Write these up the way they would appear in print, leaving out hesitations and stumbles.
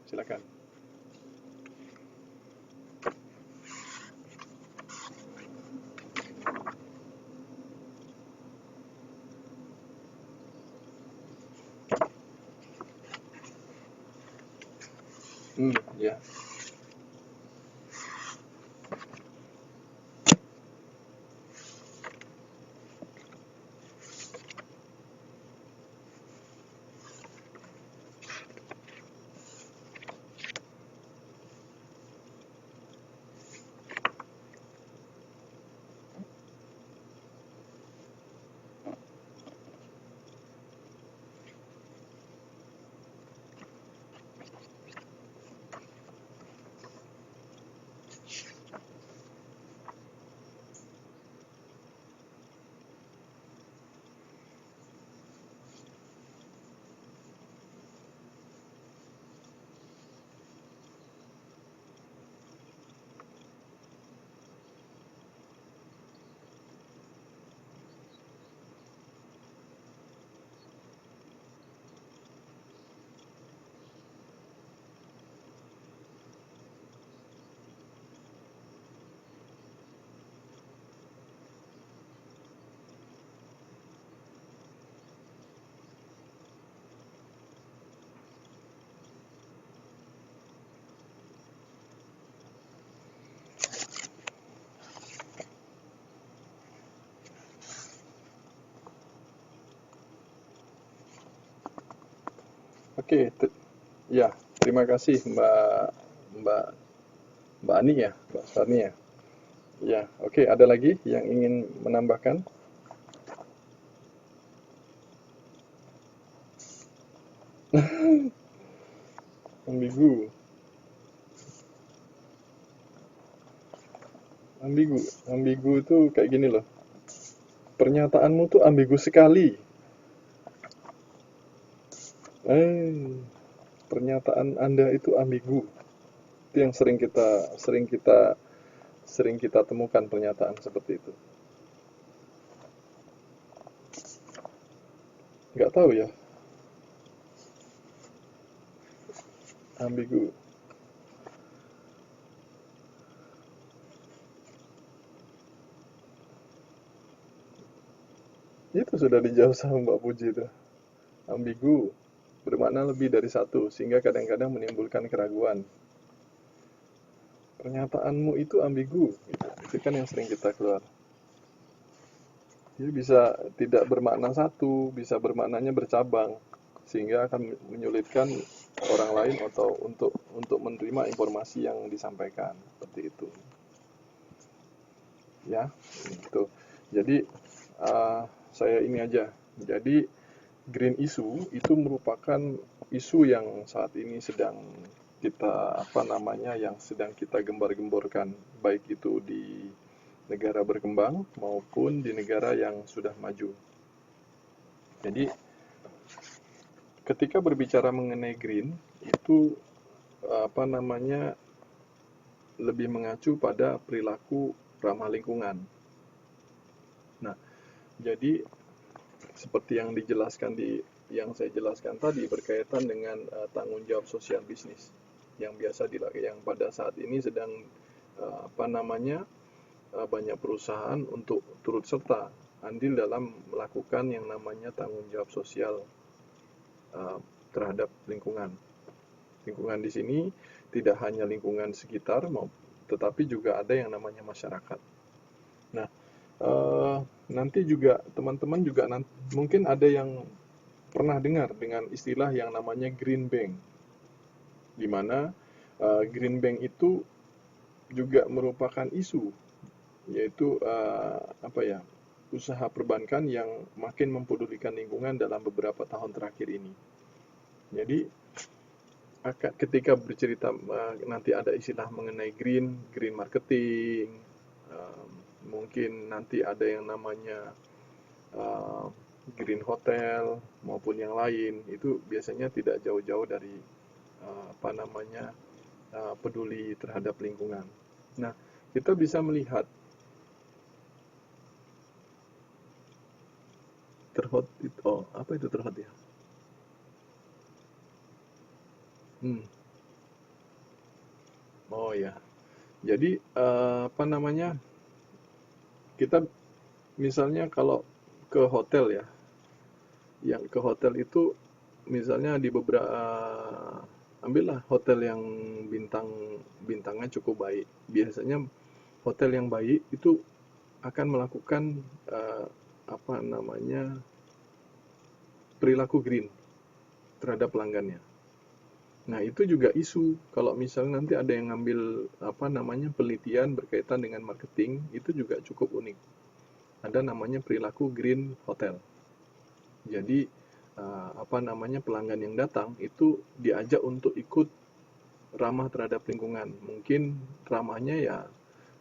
Silakan. Ya. Oke, ya, terima kasih Mbak Mbak Mbak Ani ya, Mbak Sarni ya. Ya, oke, ada lagi yang ingin menambahkan? Ambigu, ambigu, ambigu itu kayak gini loh. Pernyataanmu tuh ambigu sekali. Eh, Pernyataan Anda itu ambigu. Itu yang sering kita temukan pernyataan seperti itu. Nggak tahu ya, ambigu. Itu sudah dijawab sama Mbak Puji itu. Ambigu bermakna lebih dari satu, sehingga kadang-kadang menimbulkan keraguan. Pernyataanmu itu ambigu, gitu. Itu kan yang sering kita keluar. Jadi bisa tidak bermakna satu, bisa bermaknanya bercabang, sehingga akan menyulitkan orang lain atau untuk menerima informasi yang disampaikan seperti itu. Ya, gitu. Jadi saya ini aja. Jadi green issue itu merupakan isu yang saat ini sedang kita yang sedang kita gembar-gemborkan, baik itu di negara berkembang maupun di negara yang sudah maju. Jadi ketika berbicara mengenai green itu lebih mengacu pada perilaku ramah lingkungan. Nah, jadi seperti yang saya jelaskan tadi berkaitan dengan tanggung jawab sosial bisnis yang biasa yang pada saat ini sedang banyak perusahaan untuk turut serta andil dalam melakukan yang namanya tanggung jawab sosial terhadap lingkungan. Lingkungan di sini tidak hanya lingkungan sekitar, tetapi juga ada yang namanya masyarakat. Nah, nanti juga teman-teman juga mungkin ada yang pernah dengar dengan istilah yang namanya green bank, di mana green bank itu juga merupakan isu, yaitu usaha perbankan yang makin mempedulikan lingkungan dalam beberapa tahun terakhir ini. Jadi ketika bercerita nanti ada istilah mengenai green marketing, mungkin nanti ada yang namanya green hotel maupun yang lain, itu biasanya tidak jauh-jauh dari peduli terhadap lingkungan. Nah, kita bisa melihat terhot itu, apa itu terhot ya? Oh ya, jadi apa namanya, kita misalnya kalau ke hotel ya, yang ke hotel itu misalnya di beberapa, ambillah hotel yang bintangnya cukup baik. Biasanya hotel yang baik itu akan melakukan apa namanya, perilaku green terhadap pelanggannya. Nah, itu juga isu. Kalau misalnya nanti ada yang ngambil apa namanya, penelitian berkaitan dengan marketing, itu juga cukup unik. Ada namanya perilaku green hotel. Jadi apa namanya, pelanggan yang datang itu diajak untuk ikut ramah terhadap lingkungan. Mungkin ramahnya ya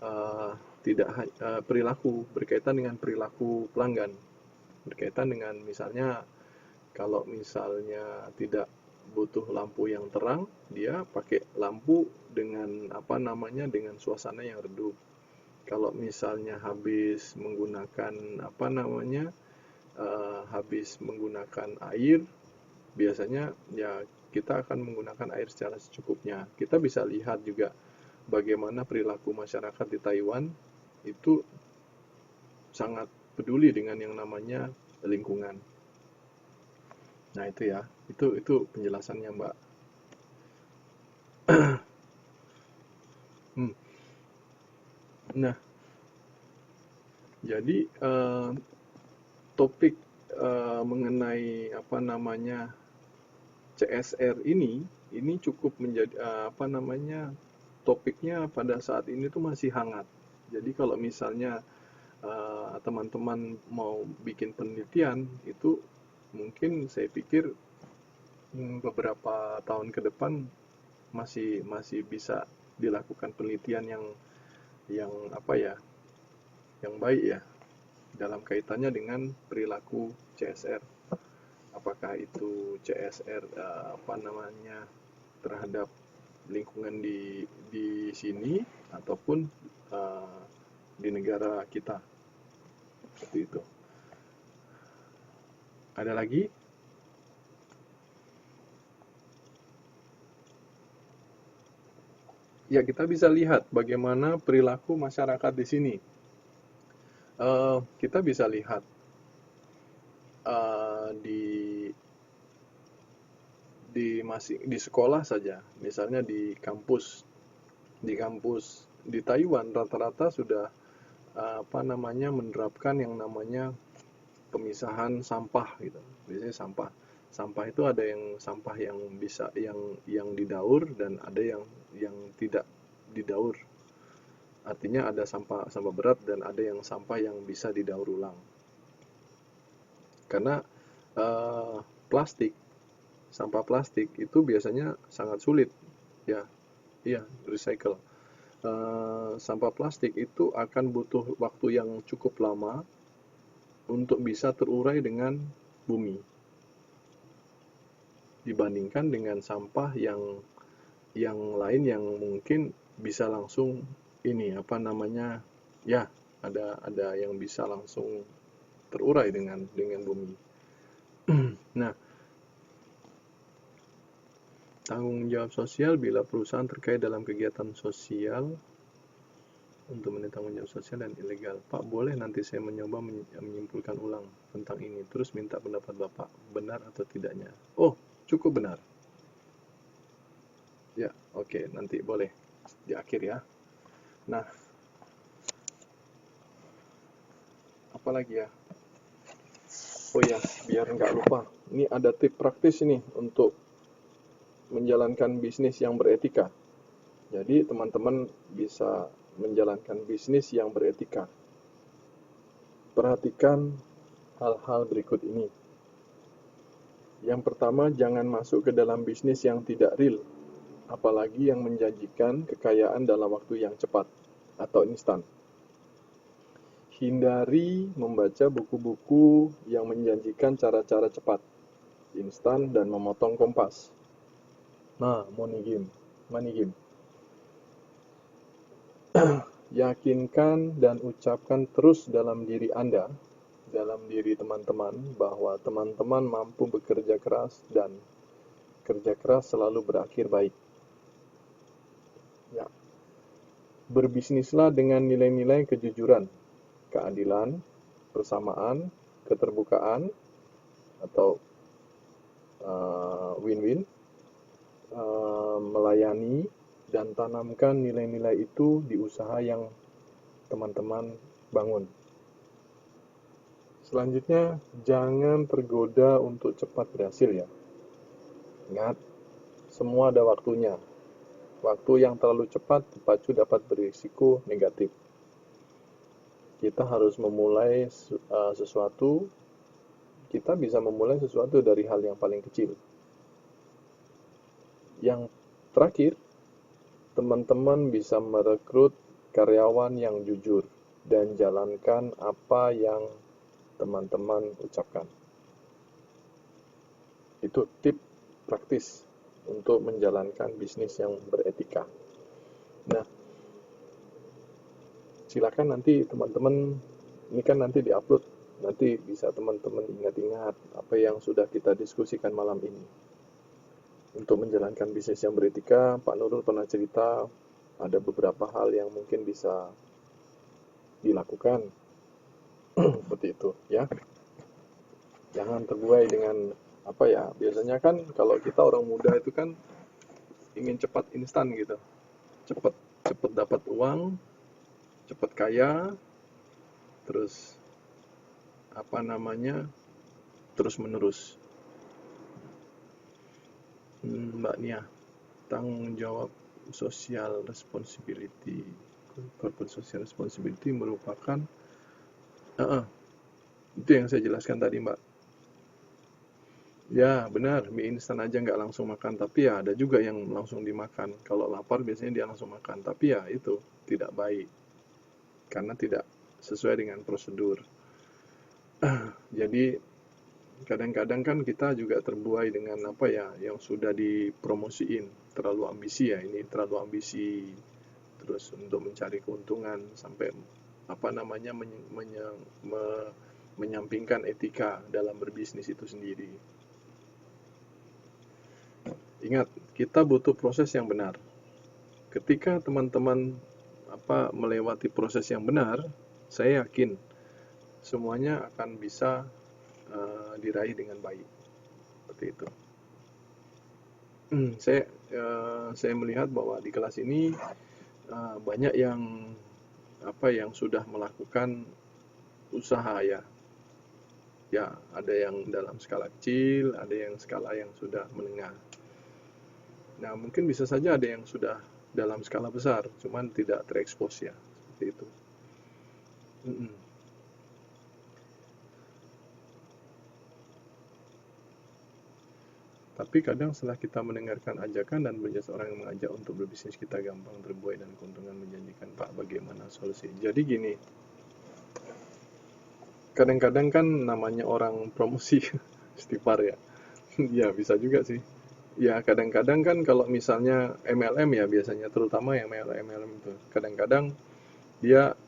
eh, tidak perilaku, berkaitan dengan perilaku pelanggan, berkaitan dengan misalnya, kalau misalnya tidak butuh lampu yang terang, dia pakai lampu dengan apa namanya, dengan suasana yang redup. Kalau misalnya habis menggunakan apa namanya, habis menggunakan air, biasanya ya kita akan menggunakan air secara secukupnya. Kita bisa lihat juga bagaimana perilaku masyarakat di Taiwan itu sangat peduli dengan yang namanya lingkungan. Nah, itu ya. Itu penjelasannya, Mbak. Hmm. Nah, jadi topik mengenai apa namanya, CSR ini cukup menjadi apa namanya, topiknya pada saat ini tuh masih hangat. Jadi kalau misalnya teman-teman mau bikin penelitian itu, mungkin saya pikir beberapa tahun ke depan masih masih bisa dilakukan penelitian yang apa ya, yang baik ya, dalam kaitannya dengan perilaku CSR. Apakah itu CSR apa namanya, terhadap lingkungan di sini ataupun uh, di negara kita, seperti itu. Ada lagi? Ya, kita bisa lihat bagaimana perilaku masyarakat di sini. Kita bisa lihat di di sekolah saja, misalnya di kampus di Taiwan rata-rata sudah apa namanya, menerapkan yang namanya pemisahan sampah gitu. Biasanya sampah. Sampah itu ada yang sampah yang bisa yang didaur dan ada yang tidak didaur. Artinya ada sampah sampah berat dan ada yang sampah yang bisa didaur ulang. Karena eh, plastik, sampah plastik itu biasanya sangat sulit ya. Iya, recycle. Sampah plastik itu akan butuh waktu yang cukup lama untuk bisa terurai dengan bumi, dibandingkan dengan sampah yang lain yang mungkin bisa langsung ini apa namanya, ya, ada yang bisa langsung terurai dengan bumi. Nah, tanggung jawab sosial bila perusahaan terkait dalam kegiatan sosial untuk memenuhi tanggung jawab sosial dan ilegal. Pak, boleh nanti saya mencoba menyimpulkan ulang tentang ini, terus minta pendapat Bapak, benar atau tidaknya. Oh, cukup benar. Ya, oke, nanti boleh di akhir ya. Nah, apa lagi ya? Oh ya, biar nggak lupa. Ini ada tip praktis ini untuk menjalankan bisnis yang beretika. Jadi teman-teman bisa menjalankan bisnis yang beretika. Perhatikan hal-hal berikut ini. Yang pertama, jangan masuk ke dalam bisnis yang tidak real, apalagi yang menjanjikan kekayaan dalam waktu yang cepat atau instan. Hindari membaca buku-buku yang menjanjikan cara-cara cepat, instan, dan memotong kompas. Nah, money game. Yakinkan dan ucapkan terus dalam diri Anda, dalam diri teman-teman, bahwa teman-teman mampu bekerja keras dan kerja keras selalu berakhir baik. Ya, berbisnislah dengan nilai-nilai kejujuran, keadilan, persamaan, keterbukaan, atau win-win, melayani, dan tanamkan nilai-nilai itu di usaha yang teman-teman bangun. Selanjutnya, jangan tergoda untuk cepat berhasil ya. Ingat, semua ada waktunya. Waktu yang terlalu cepat dipacu dapat berisiko negatif. Kita harus memulai sesuatu, kita bisa memulai sesuatu dari hal yang paling kecil. Yang terakhir, teman-teman bisa merekrut karyawan yang jujur dan jalankan apa yang teman-teman ucapkan. Itu tip praktis untuk menjalankan bisnis yang beretika. Nah, silakan nanti teman-teman, ini kan nanti diupload, nanti bisa teman-teman ingat-ingat apa yang sudah kita diskusikan malam ini. Untuk menjalankan bisnis yang beretika, Pak Nurul pernah cerita ada beberapa hal yang mungkin bisa dilakukan seperti itu ya. Jangan terbuai dengan apa ya, biasanya kan kalau kita orang muda itu kan ingin cepat instan gitu, cepat dapat uang, cepat kaya, terus apa namanya, terus menerus. Mbak Nia, tanggung jawab social responsibility, corporate social responsibility merupakan itu yang saya jelaskan tadi Mbak. Ya benar, mie instan aja nggak langsung makan, tapi ya ada juga yang langsung dimakan. Kalau lapar biasanya dia langsung makan, tapi ya itu tidak baik karena tidak sesuai dengan prosedur. Jadi kadang-kadang kan kita juga terbuai dengan apa ya yang sudah dipromosiin, terlalu ambisi ya, ini terlalu ambisi, terus untuk mencari keuntungan sampai apa namanya menyampingkan etika dalam berbisnis itu sendiri. Ingat, kita butuh proses yang benar. Ketika teman-teman melewati proses yang benar, saya yakin semuanya akan bisa diraih dengan baik. Seperti itu. Saya melihat bahwa di kelas ini banyak yang sudah melakukan usaha ya. Ya, ada yang dalam skala kecil, ada yang skala yang sudah menengah. Nah, mungkin bisa saja ada yang sudah dalam skala besar, cuman tidak terekspos ya, seperti itu. Tapi kadang setelah kita mendengarkan ajakan dan banyak orang yang mengajak untuk berbisnis, kita gampang terbuai dan keuntungan menjanjikan. Pak, bagaimana solusi? Jadi gini, kadang-kadang kan namanya orang promosi istighfar ya. Ya, bisa juga sih. Ya, kadang-kadang kan kalau misalnya MLM ya biasanya, terutama yang MLM itu, kadang-kadang dia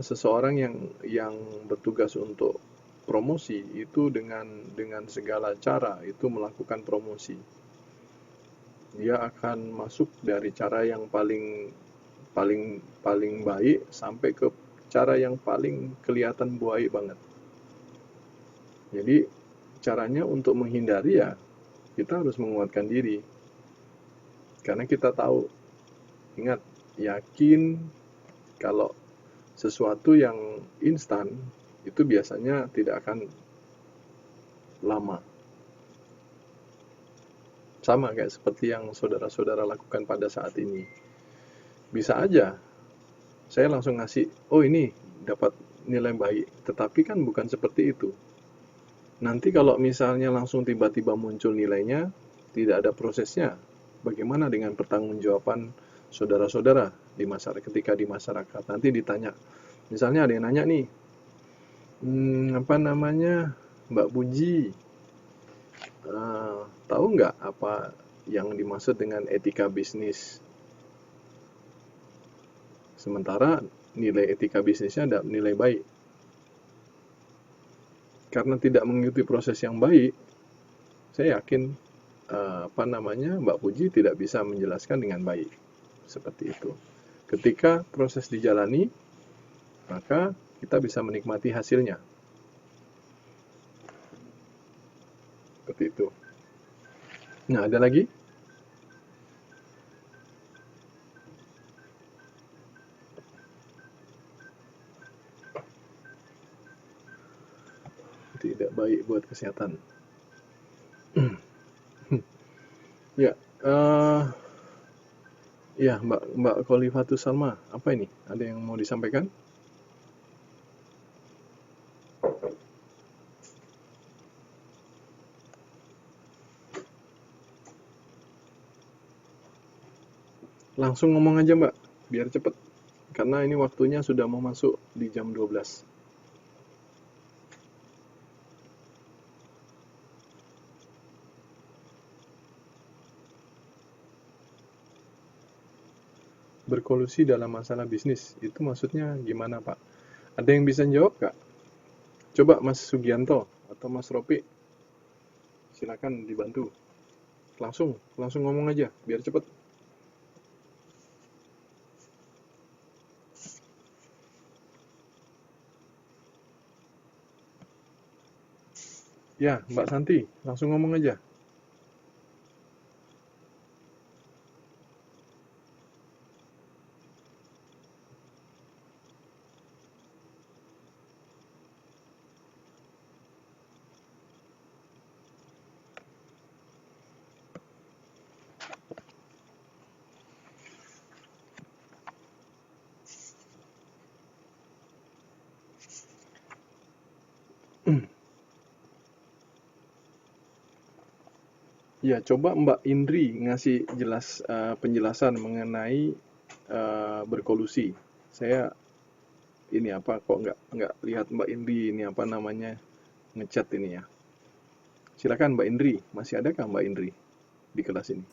seseorang yang bertugas untuk promosi itu dengan segala cara itu melakukan promosi. Dia akan masuk dari cara yang paling baik sampai ke cara yang paling kelihatan buai banget. Jadi caranya untuk menghindari ya kita harus menguatkan diri. Karena kita tahu, ingat, yakin kalau sesuatu yang instan itu biasanya tidak akan lama. Sama kayak seperti yang saudara-saudara lakukan pada saat ini. Bisa aja saya langsung ngasih, oh ini dapat nilai baik, tetapi kan bukan seperti itu. Nanti kalau misalnya langsung tiba-tiba muncul nilainya, tidak ada prosesnya, bagaimana dengan pertanggungjawaban saudara-saudara di masyarakat ketika di masyarakat? Nanti ditanya, misalnya ada yang nanya nih, Mbak Puji, tahu nggak apa yang dimaksud dengan etika bisnis? Sementara nilai etika bisnisnya ada nilai baik. Karena tidak mengikuti proses yang baik, saya yakin Mbak Puji tidak bisa menjelaskan dengan baik. seperti itu. Ketika proses dijalani, maka kita bisa menikmati hasilnya. Seperti itu. Nah, ada lagi? Tidak baik buat kesehatan. Ya, ya Mbak Khalifatus Salma, apa ini? Ada yang mau disampaikan? Langsung ngomong aja Mbak, biar cepet. Karena ini waktunya sudah mau masuk di jam 12. Berkolusi dalam masalah bisnis, itu maksudnya gimana Pak? Ada yang bisa jawab Kak? Coba Mas Sugianto atau Mas Ropi, silakan dibantu. Langsung ngomong aja, biar cepet. Ya, Mbak Santi, langsung ngomong aja. Ya, coba Mbak Indri ngasih penjelasan mengenai berkolusi. Saya ini apa kok nggak lihat Mbak Indri ini apa namanya ngechat ini ya. Silakan Mbak Indri, masih adakah Mbak Indri di kelas ini?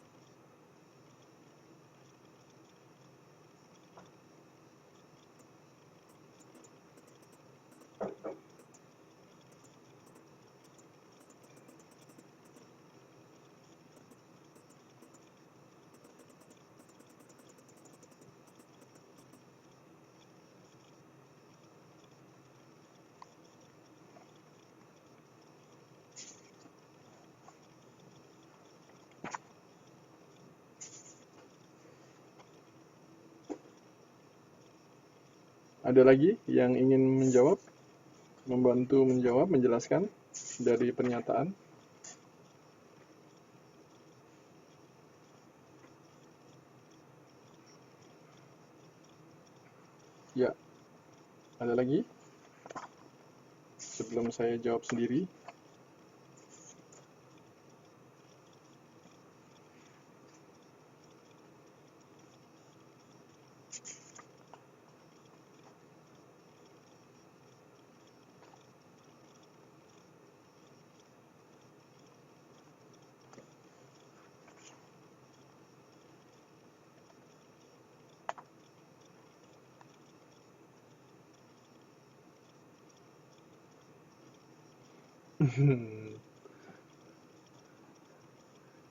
Ada lagi yang ingin menjawab, membantu menjawab, menjelaskan dari pernyataan? Ya, ada lagi? Sebelum saya jawab sendiri.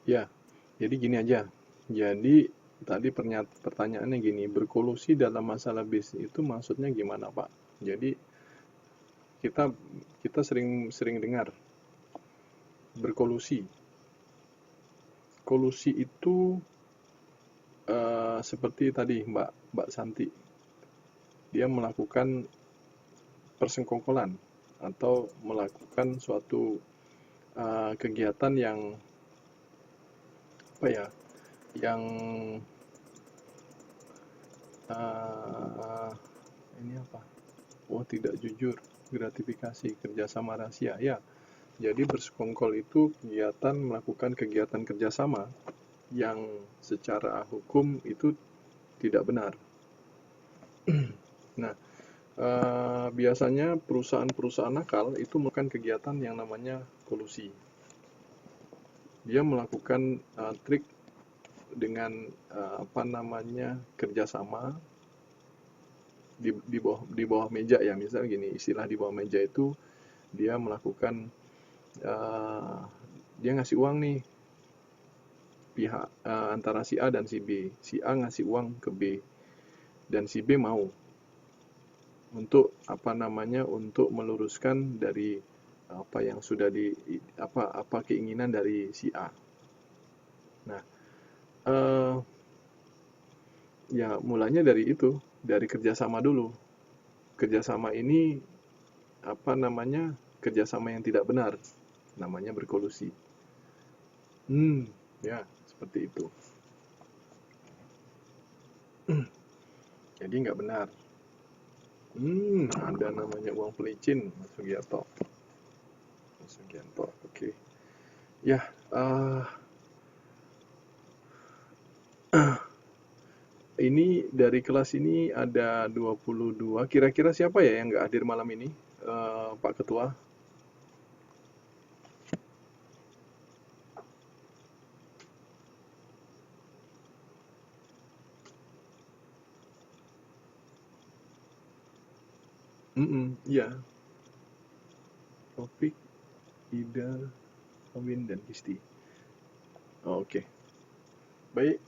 Ya, jadi gini aja. Jadi tadi pertanyaannya gini, berkolusi dalam masalah bisnis itu maksudnya gimana, Pak? Jadi kita kita sering sering dengar berkolusi. Kolusi itu seperti tadi Mbak Santi, dia melakukan persengkongkolan atau melakukan suatu kegiatan yang apa ya, yang ini apa? Oh, tidak jujur, gratifikasi, kerjasama rahasia. Ya, jadi bersekongkol itu kegiatan melakukan kegiatan kerjasama yang secara hukum itu tidak benar. Nah, biasanya perusahaan-perusahaan nakal itu melakukan kegiatan yang namanya kolusi. Dia melakukan trik dengan apa namanya kerjasama di bawah meja ya, misalnya gini, istilah di bawah meja itu dia melakukan dia ngasih uang nih pihak antara si A dan si B. Si A ngasih uang ke B dan si B mau untuk untuk meluruskan dari apa yang sudah apa keinginan dari si A. Nah, eh, ya mulanya dari itu, dari kerjasama dulu. Kerjasama ini kerjasama yang tidak benar, namanya berkolusi. Ya seperti itu. Jadi nggak benar. Ada namanya uang pelicin, Mas Sugiarto. Oke. Ya, ini dari kelas ini ada 22. Kira-kira siapa ya yang nggak hadir malam ini, Pak Ketua? Iya. Topik, Ida, Awin, dan Kisti. Oke. Baik.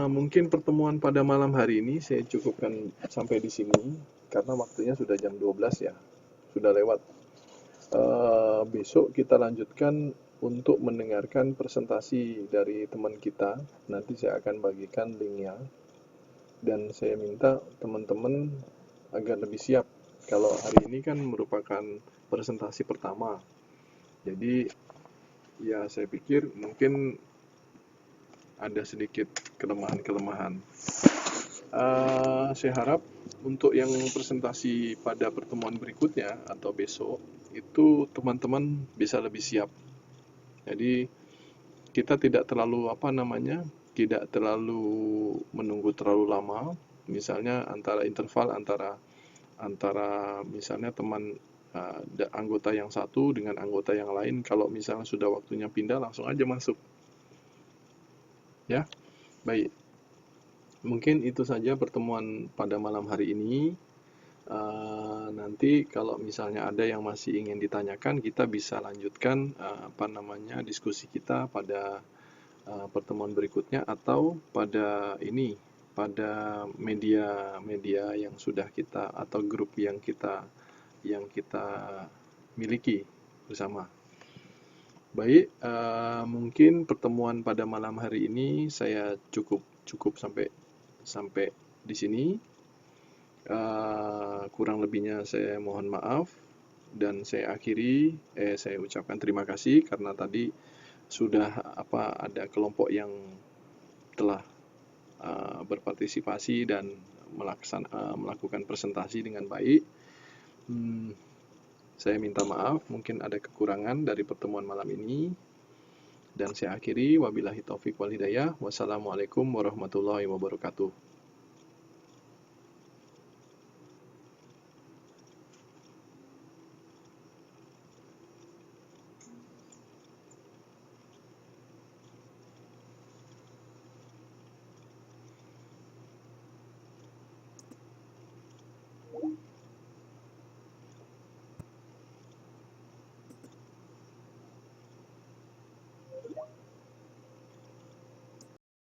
Mungkin pertemuan pada malam hari ini saya cukupkan sampai di sini karena waktunya sudah jam 12 ya. Sudah lewat. Besok kita lanjutkan untuk mendengarkan presentasi dari teman kita. Nanti saya akan bagikan linknya. Dan saya minta teman-teman agar lebih siap. Kalau hari ini kan merupakan presentasi pertama. Jadi ya saya pikir mungkin ada sedikit kelemahan-kelemahan. Saya harap untuk yang presentasi pada pertemuan berikutnya atau besok itu teman-teman bisa lebih siap. Jadi kita tidak terlalu tidak terlalu menunggu terlalu lama. Misalnya interval antara misalnya teman anggota yang satu dengan anggota yang lain, kalau misalnya sudah waktunya pindah langsung aja masuk. Ya, baik. Mungkin itu saja pertemuan pada malam hari ini. Nanti kalau misalnya ada yang masih ingin ditanyakan, kita bisa lanjutkan diskusi kita pada pertemuan berikutnya atau pada media yang sudah kita atau grup yang kita miliki bersama. Baik, mungkin pertemuan pada malam hari ini saya cukup sampai di sini. Kurang lebihnya saya mohon maaf dan saya ucapkan terima kasih karena tadi sudah ada kelompok yang telah berpartisipasi dan melakukan presentasi dengan baik. Saya minta maaf, mungkin ada kekurangan dari pertemuan malam ini. Dan saya akhiri, wabillahi taufik wal hidayah. Wassalamualaikum warahmatullahi wabarakatuh.